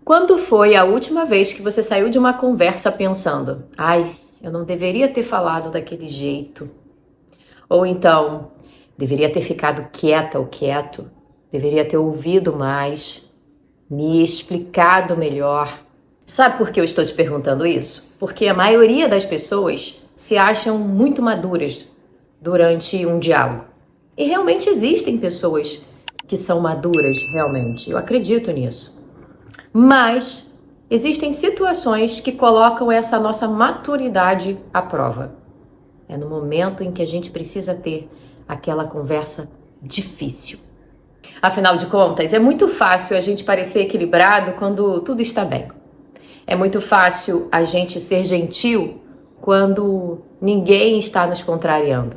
Quando foi a última vez que você saiu de uma conversa pensando: ai, eu não deveria ter falado daquele jeito? Ou então, deveria ter ficado quieta ou quieto? Deveria ter ouvido mais, me explicado melhor? Sabe por que eu estou te perguntando isso? Porque a maioria das pessoas se acham muito maduras durante um diálogo. E realmente existem pessoas que são maduras, realmente. Eu acredito nisso. Mas existem situações que colocam essa nossa maturidade à prova. É no momento em que a gente precisa ter aquela conversa difícil. Afinal de contas, é muito fácil a gente parecer equilibrado quando tudo está bem. É muito fácil a gente ser gentil quando ninguém está nos contrariando.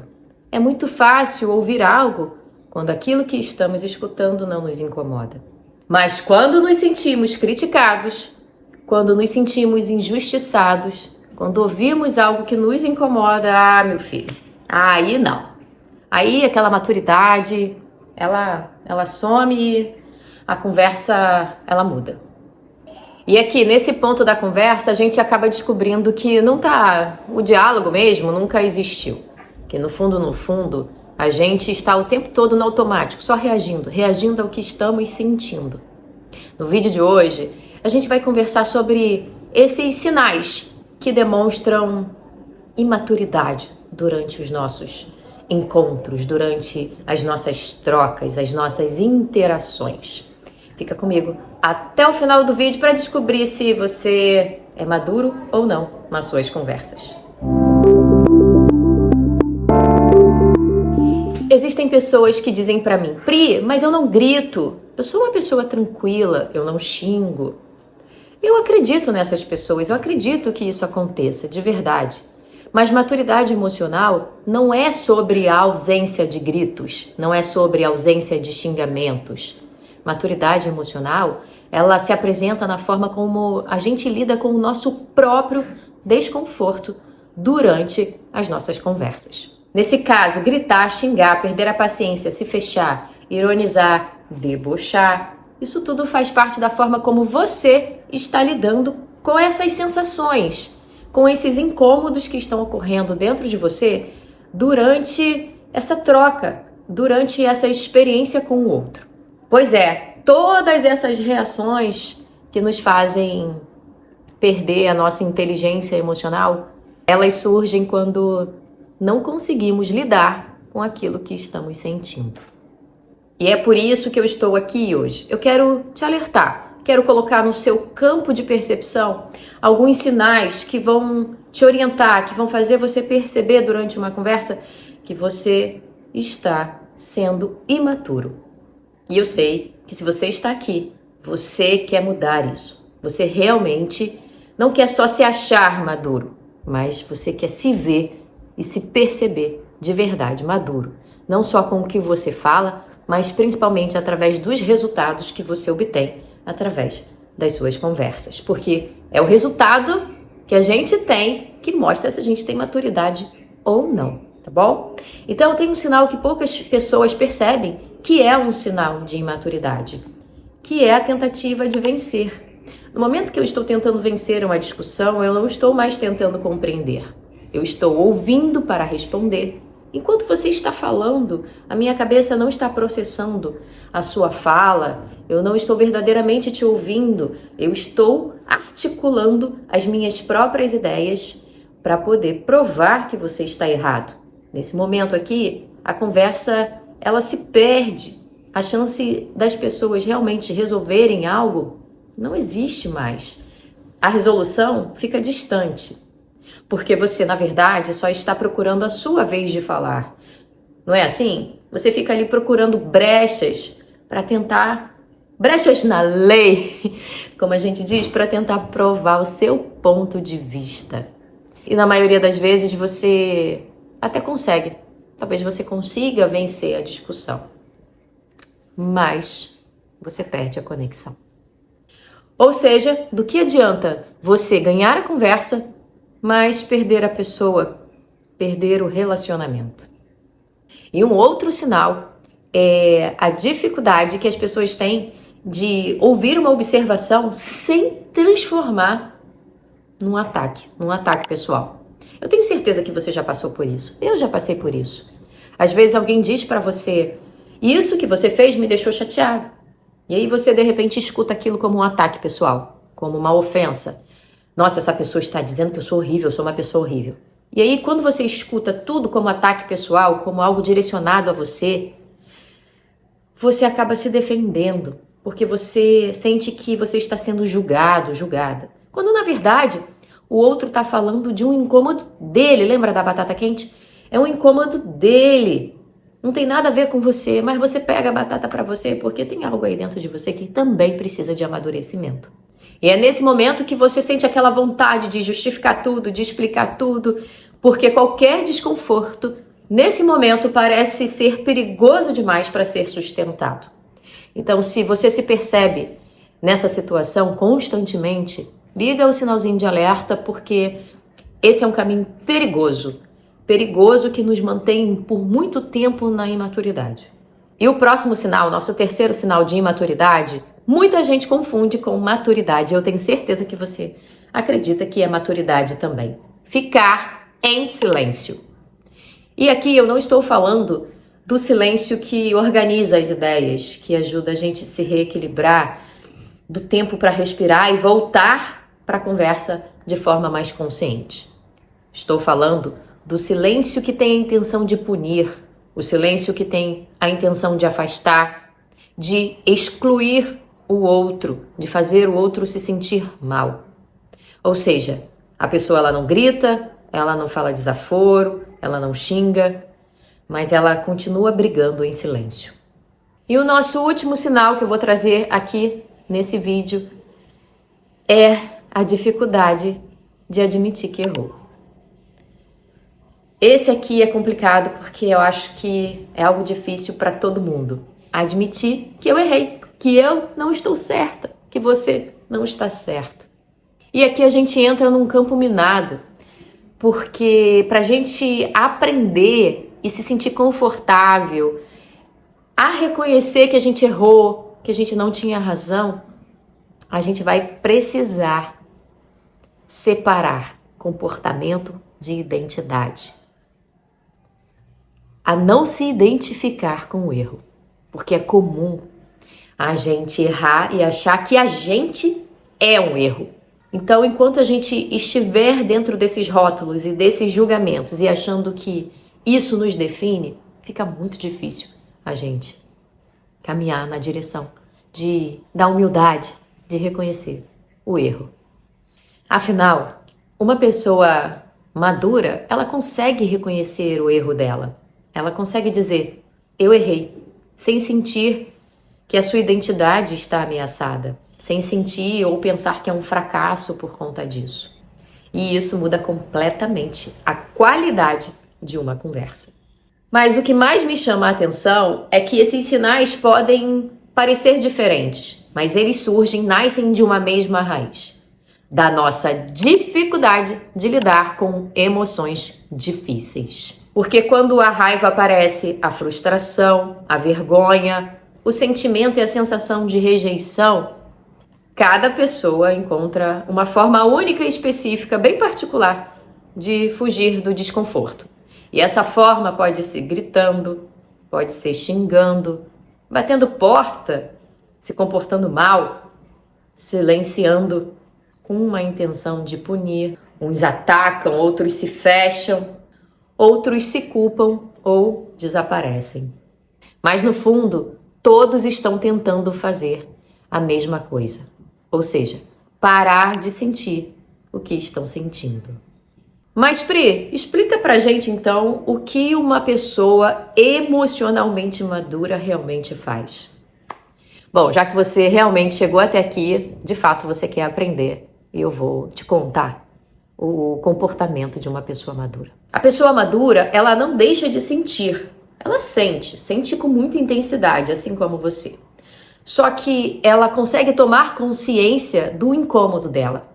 É muito fácil ouvir algo quando aquilo que estamos escutando não nos incomoda. Mas quando nos sentimos criticados, quando nos sentimos injustiçados, quando ouvimos algo que nos incomoda, meu filho, aí não. Aí aquela maturidade, ela some e a conversa, ela muda. E aqui, nesse ponto da conversa, a gente acaba descobrindo que o diálogo mesmo nunca existiu. Que no fundo, a gente está o tempo todo no automático, só reagindo ao que estamos sentindo. No vídeo de hoje, a gente vai conversar sobre esses sinais que demonstram imaturidade durante os nossos encontros, durante as nossas trocas, as nossas interações. Fica comigo até o final do vídeo para descobrir se você é maduro ou não nas suas conversas. Existem pessoas que dizem pra mim: Pri, mas eu não grito, eu sou uma pessoa tranquila, eu não xingo. Eu acredito nessas pessoas, eu acredito que isso aconteça, de verdade. Mas maturidade emocional não é sobre a ausência de gritos, não é sobre a ausência de xingamentos. Maturidade emocional, ela se apresenta na forma como a gente lida com o nosso próprio desconforto durante as nossas conversas. Nesse caso, gritar, xingar, perder a paciência, se fechar, ironizar, debochar, isso tudo faz parte da forma como você está lidando com essas sensações, com esses incômodos que estão ocorrendo dentro de você durante essa troca, durante essa experiência com o outro. Pois é, todas essas reações que nos fazem perder a nossa inteligência emocional, elas surgem quando não conseguimos lidar com aquilo que estamos sentindo. E é por isso que eu estou aqui hoje. Eu quero te alertar, quero colocar no seu campo de percepção alguns sinais que vão te orientar, que vão fazer você perceber durante uma conversa que você está sendo imaturo. E eu sei que se você está aqui, você quer mudar isso. Você realmente não quer só se achar maduro, mas você quer se ver e se perceber de verdade maduro. Não só com o que você fala, mas principalmente através dos resultados que você obtém através das suas conversas. Porque é o resultado que a gente tem que mostra se a gente tem maturidade ou não, tá bom? Então tem um sinal que poucas pessoas percebem que é um sinal de imaturidade, que é a tentativa de vencer. No momento que eu estou tentando vencer uma discussão, eu não estou mais tentando compreender. Eu estou ouvindo para responder. Enquanto você está falando, a minha cabeça não está processando a sua fala, eu não estou verdadeiramente te ouvindo, eu estou articulando as minhas próprias ideias para poder provar que você está errado. Nesse momento aqui, a conversa, ela se perde. A chance das pessoas realmente resolverem algo não existe mais. A resolução fica distante. Porque você, na verdade, só está procurando a sua vez de falar. Não é assim? Você fica ali procurando brechas para tentar... brechas na lei, como a gente diz, para tentar provar o seu ponto de vista. E na maioria das vezes você até consegue. Talvez você consiga vencer a discussão. Mas você perde a conexão. Ou seja, do que adianta você ganhar a conversa, mas perder a pessoa, perder o relacionamento? E um outro sinal é a dificuldade que as pessoas têm de ouvir uma observação sem transformar num ataque pessoal. Eu tenho certeza que você já passou por isso. Eu já passei por isso. Às vezes alguém diz pra você: isso que você fez me deixou chateado. E aí você de repente escuta aquilo como um ataque pessoal, como uma ofensa. Nossa, essa pessoa está dizendo que eu sou horrível, eu sou uma pessoa horrível. E aí quando você escuta tudo como ataque pessoal, como algo direcionado a você, você acaba se defendendo, porque você sente que você está sendo julgado, julgada. Quando na verdade o outro está falando de um incômodo dele. Lembra da batata quente? É um incômodo dele. Não tem nada a ver com você, mas você pega a batata para você porque tem algo aí dentro de você que também precisa de amadurecimento. E é nesse momento que você sente aquela vontade de justificar tudo, de explicar tudo, porque qualquer desconforto, nesse momento, parece ser perigoso demais para ser sustentado. Então, se você se percebe nessa situação constantemente, liga o sinalzinho de alerta, porque esse é um caminho perigoso que nos mantém por muito tempo na imaturidade. E o próximo sinal, nosso terceiro sinal de imaturidade, muita gente confunde com maturidade. Eu tenho certeza que você acredita que é maturidade também. Ficar em silêncio. E aqui eu não estou falando do silêncio que organiza as ideias, que ajuda a gente a se reequilibrar, do tempo para respirar e voltar para a conversa de forma mais consciente. Estou falando do silêncio que tem a intenção de punir, o silêncio que tem a intenção de afastar, de excluir o outro, de fazer o outro se sentir mal. Ou seja, a pessoa ela não grita, ela não fala desaforo, ela não xinga, mas ela continua brigando em silêncio. E o nosso último sinal que eu vou trazer aqui nesse vídeo é a dificuldade de admitir que errou. Esse aqui é complicado porque eu acho que é algo difícil para todo mundo. Admitir que eu errei, que eu não estou certa, que você não está certo. E aqui a gente entra num campo minado, porque para a gente aprender e se sentir confortável a reconhecer que a gente errou, que a gente não tinha razão, a gente vai precisar separar comportamento de identidade. A não se identificar com o erro, porque é comum a gente errar e achar que a gente é um erro. Então, enquanto a gente estiver dentro desses rótulos e desses julgamentos e achando que isso nos define, fica muito difícil a gente caminhar na direção da humildade, de reconhecer o erro. Afinal, uma pessoa madura, ela consegue reconhecer o erro dela. Ela consegue dizer, eu errei, sem sentir que a sua identidade está ameaçada, sem sentir ou pensar que é um fracasso por conta disso. E isso muda completamente a qualidade de uma conversa. Mas o que mais me chama a atenção é que esses sinais podem parecer diferentes, mas eles nascem de uma mesma raiz, da nossa dificuldade de lidar com emoções difíceis. Porque quando a raiva aparece, a frustração, a vergonha, o sentimento e a sensação de rejeição, cada pessoa encontra uma forma única e específica, bem particular, de fugir do desconforto. E essa forma pode ser gritando, pode ser xingando, batendo porta, se comportando mal, silenciando, com uma intenção de punir. Uns atacam, outros se fecham, outros se culpam ou desaparecem. Mas no fundo, todos estão tentando fazer a mesma coisa. Ou seja, parar de sentir o que estão sentindo. Mas Pri, explica pra gente então o que uma pessoa emocionalmente madura realmente faz. Bom, já que você realmente chegou até aqui, de fato você quer aprender, e eu vou te contar o comportamento de uma pessoa madura. A pessoa madura, ela não deixa de sentir, ela sente com muita intensidade, assim como você. Só que ela consegue tomar consciência do incômodo dela.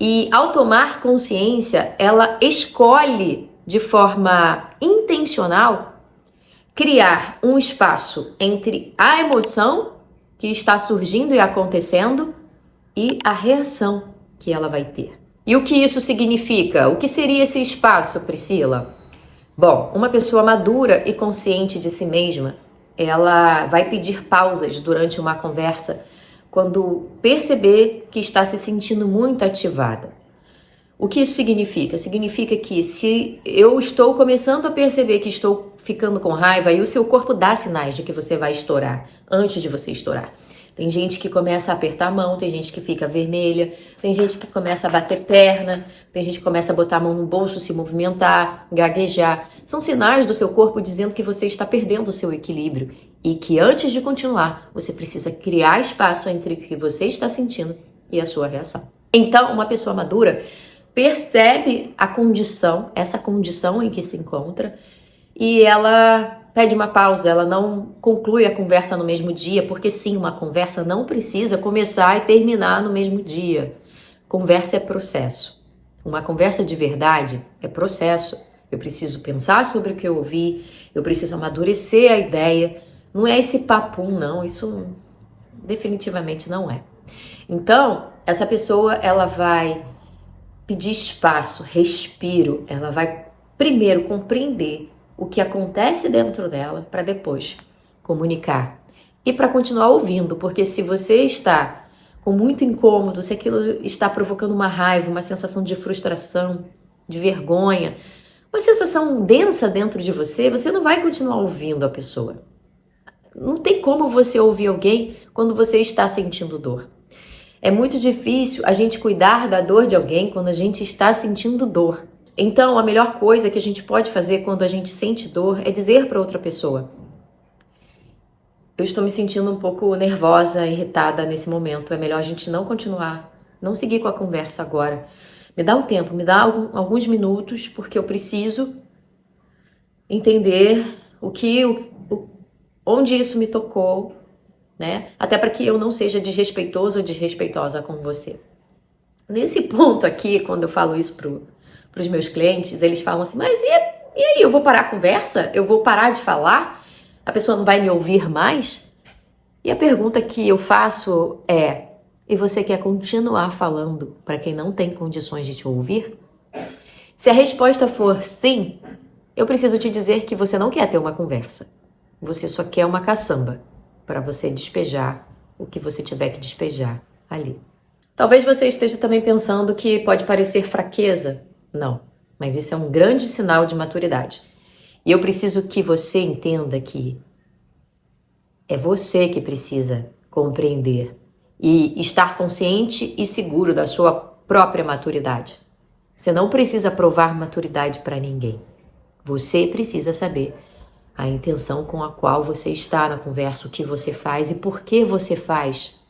E ao tomar consciência, ela escolhe de forma intencional criar um espaço entre a emoção que está surgindo e acontecendo e a reação que ela vai ter. E o que isso significa? O que seria esse espaço, Priscila? Bom, uma pessoa madura e consciente de si mesma, ela vai pedir pausas durante uma conversa quando perceber que está se sentindo muito ativada. O que isso significa? Significa que se eu estou começando a perceber que estou ficando com raiva, e o seu corpo dá sinais de que você vai estourar, antes de você estourar. Tem gente que começa a apertar a mão, tem gente que fica vermelha, tem gente que começa a bater perna, tem gente que começa a botar a mão no bolso, se movimentar, gaguejar. São sinais do seu corpo dizendo que você está perdendo o seu equilíbrio e que antes de continuar, você precisa criar espaço entre o que você está sentindo e a sua reação. Então, uma pessoa madura percebe a condição, essa condição em que se encontra, e ela pede uma pausa, ela não conclui a conversa no mesmo dia, porque sim, uma conversa não precisa começar e terminar no mesmo dia. Conversa é processo. Uma conversa de verdade é processo. Eu preciso pensar sobre o que eu ouvi, eu preciso amadurecer a ideia. Não é esse papum, não, isso definitivamente não é. Então, essa pessoa, ela vai pedir espaço, respiro, ela vai primeiro compreender o que acontece dentro dela para depois comunicar e para continuar ouvindo, porque se você está com muito incômodo, se aquilo está provocando uma raiva, uma sensação de frustração, de vergonha, uma sensação densa dentro de você, você não vai continuar ouvindo a pessoa. Não tem como você ouvir alguém quando você está sentindo dor. É muito difícil a gente cuidar da dor de alguém quando a gente está sentindo dor. Então, a melhor coisa que a gente pode fazer quando a gente sente dor é dizer para outra pessoa: eu estou me sentindo um pouco nervosa, irritada nesse momento. É melhor a gente não continuar, não seguir com a conversa agora. Me dá um tempo, me dá alguns minutos, porque eu preciso entender onde isso me tocou, né? Até para que eu não seja desrespeitoso ou desrespeitosa com você. Nesse ponto aqui, quando eu falo isso para os meus clientes, eles falam assim: mas e aí, eu vou parar a conversa? Eu vou parar de falar? A pessoa não vai me ouvir mais? E a pergunta que eu faço é: e você quer continuar falando para quem não tem condições de te ouvir? Se a resposta for sim, eu preciso te dizer que você não quer ter uma conversa. Você só quer uma caçamba para você despejar o que você tiver que despejar ali. Talvez você esteja também pensando que pode parecer fraqueza. Não, mas isso é um grande sinal de maturidade. E eu preciso que você entenda que é você que precisa compreender e estar consciente e seguro da sua própria maturidade. Você não precisa provar maturidade para ninguém. Você precisa saber a intenção com a qual você está na conversa, o que você faz e por que você faz.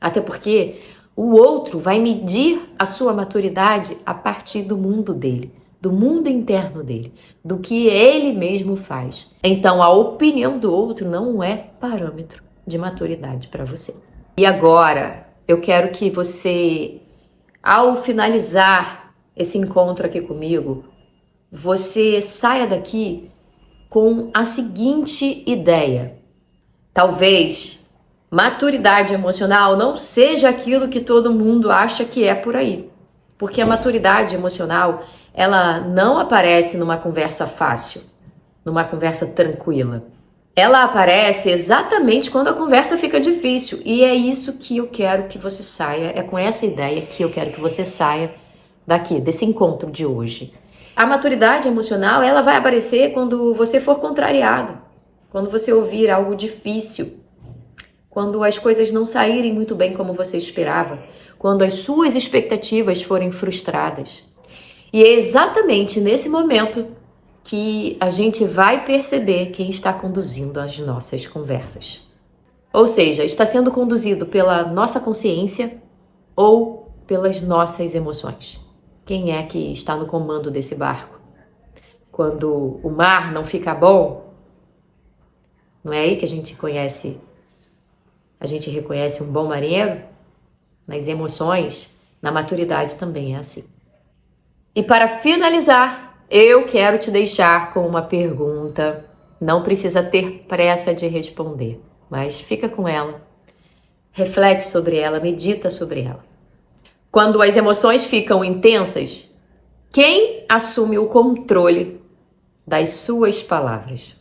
Até porque o outro vai medir a sua maturidade a partir do mundo dele, do mundo interno dele, do que ele mesmo faz. Então, a opinião do outro não é parâmetro de maturidade para você. E agora, eu quero que você, ao finalizar esse encontro aqui comigo, você saia daqui com a seguinte ideia: talvez maturidade emocional não seja aquilo que todo mundo acha que é por aí. Porque a maturidade emocional, ela não aparece numa conversa fácil, numa conversa tranquila. Ela aparece exatamente quando a conversa fica difícil. E é isso que eu quero que você saia, é com essa ideia que eu quero que você saia daqui, desse encontro de hoje. A maturidade emocional, ela vai aparecer quando você for contrariado, quando você ouvir algo difícil, quando as coisas não saírem muito bem como você esperava, quando as suas expectativas forem frustradas. E é exatamente nesse momento que a gente vai perceber quem está conduzindo as nossas conversas. Ou seja, está sendo conduzido pela nossa consciência ou pelas nossas emoções. Quem é que está no comando desse barco? Quando o mar não fica bom, não é aí que a gente reconhece um bom marinheiro? Nas emoções, na maturidade também é assim. E para finalizar, eu quero te deixar com uma pergunta. Não precisa ter pressa de responder, mas fica com ela reflete sobre ela, medita sobre ela. Quando as emoções ficam intensas, quem assume o controle das suas palavras?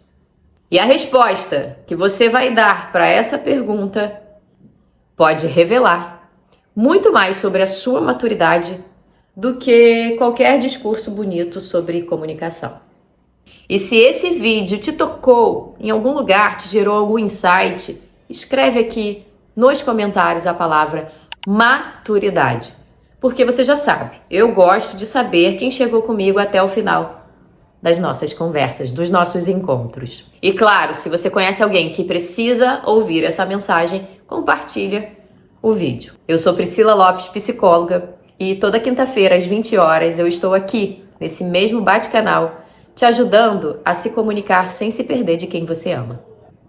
E a resposta que você vai dar para essa pergunta pode revelar muito mais sobre a sua maturidade do que qualquer discurso bonito sobre comunicação. E se esse vídeo te tocou em algum lugar, te gerou algum insight, escreve aqui nos comentários a palavra maturidade. Porque você já sabe, eu gosto de saber quem chegou comigo até o final das nossas conversas, dos nossos encontros. E claro, se você conhece alguém que precisa ouvir essa mensagem, compartilha o vídeo. Eu sou Priscila Lopes, psicóloga, e toda quinta-feira às 20 horas eu estou aqui, nesse mesmo bate-canal, te ajudando a se comunicar sem se perder de quem você ama.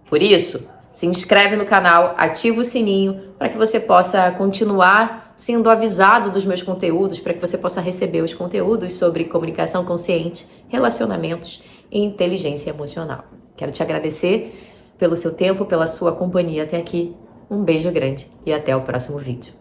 Por isso, se inscreve no canal, ativa o sininho para que você possa continuar sendo avisado dos meus conteúdos, para que você possa receber os conteúdos sobre comunicação consciente, relacionamentos e inteligência emocional. Quero te agradecer pelo seu tempo, pela sua companhia até aqui. Um beijo grande e até o próximo vídeo.